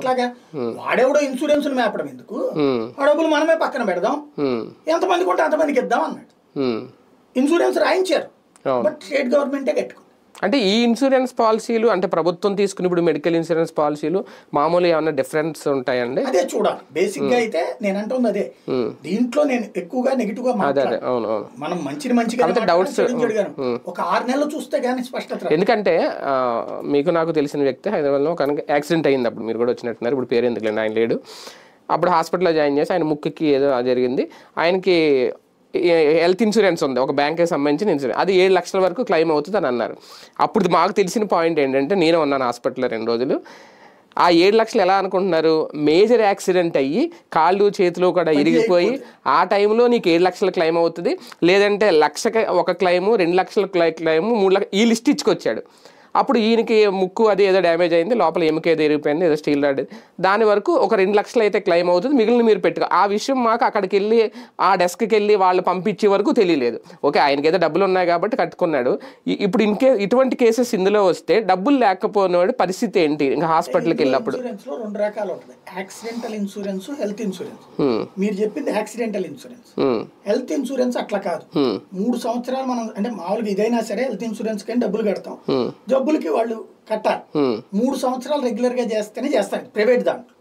అట్లాగా వాడెవడో ఇన్సూరెన్స్ మేపడం ఎందుకు, ఆ డబ్బులు మనమే పక్కన పెడదాం, ఎంతమందికి ఉంటే అంతమందికి ఇద్దాం అన్నాడు. ఇన్సూరెన్స్ రాయించారు, బట్ స్టేట్ గవర్నమెంటే కట్టుకుంది. అంటే ఈ ఇన్సూరెన్స్ పాలసీలు అంటే ప్రభుత్వం తీసుకుని ఇప్పుడు మెడికల్ ఇన్సూరెన్స్ పాలసీలు మామూలు ఏమన్నా డిఫరెన్స్ ఉంటాయండి? అదే చూడాలి బేసిక్ గా అయితే నేను అంటుంది అదే. దీంట్లో నేను ఎక్కువగా నెగిటివ్ గా మాట్లాడాను. మనం మంచిగా డౌట్స్ ఒక 6 నెలలు చూస్తే గానీ స్పష్టత. ఎందుకంటే మీకు నాకు తెలిసిన వ్యక్తి హైదరాబాద్లో ఒక యాక్సిడెంట్ అయింది, అప్పుడు మీరు కూడా వచ్చినట్టున్నారు, ఇప్పుడు పేరు ఎందుకులేండి, ఆయన లేడు. అప్పుడు హాస్పిటల్లో జాయిన్ చేసి ఆయన ముక్కుకి ఏదో జరిగింది, ఆయనకి హెల్త్ ఇన్సూరెన్స్ ఉంది, ఒక బ్యాంక్కి సంబంధించిన ఇన్సూరెన్స్, అది 7 లక్షల వరకు క్లెయిమ్ అవుతుంది అని అన్నారు. అప్పుడు మాకు తెలిసిన పాయింట్ ఏంటంటే, నేను ఉన్నాను హాస్పిటల్లో 2 రోజులు, ఆ 7 లక్షలు ఎలా అనుకుంటున్నారు, మేజర్ యాక్సిడెంట్ అయ్యి కాళ్ళు చేతులు కూడా ఇరిగిపోయి ఆ టైంలో నీకు 7 లక్షల క్లెయిమ్ అవుతుంది, లేదంటే 1 లక్షకి ఒక క్లెయిము, 2 లక్షల క్లెయిము, 3 లక్షలు, ఈ లిస్ట్ ఇచ్చుకొచ్చాడు. అప్పుడు ఈయనకి ముక్కు అది ఏదో డ్యామేజ్ అయింది, లోపల ఎముక ఏదో ఇరిగిపోయింది, ఏదో స్టీల్ రాడ్, దాని వరకు ఒక 2 లక్షలు అయితే క్లెయిమ్ అవుతుంది, మిగిలిన మీరు పెట్టుకో. ఆ విషయం మాకు అక్కడికి వెళ్ళి ఆ డెస్క్కి వెళ్ళి వాళ్ళు పంపించే వరకు తెలియలేదు. ఓకే, ఆయనకి ఏదో డబ్బులు ఉన్నాయి కాబట్టి కట్టుకున్నాడు. ఇప్పుడు ఇటువంటి కేసెస్ ఇందులో వస్తే డబ్బులు లేకపోయినవాడు పరిస్థితి ఏంటి? ఇంకా హాస్పిటల్కి వెళ్ళినప్పుడు 2 రకాలు ఉంటుంది, యాక్సిడెంటల్ ఇన్సూరెన్స్, హెల్త్ ఇన్సూరెన్స్. మీరు చెప్పింది యాక్సిడెంటల్ ఇన్సూరెన్స్. హెల్త్ ఇన్సూరెన్స్ అట్లా కాదు. 3 సంవత్సరాలు మనం అంటే మామూలుగా ఇదైనా సరే హెల్త్ ఇన్సూరెన్స్ కానీ డబ్బులు కడతాం, జబ్బులకి వాళ్ళు కట్టాలి. 3 సంవత్సరాలు రెగ్యులర్ గా చేస్తేనే చేస్తారు ప్రైవేట్ దాంట్లో.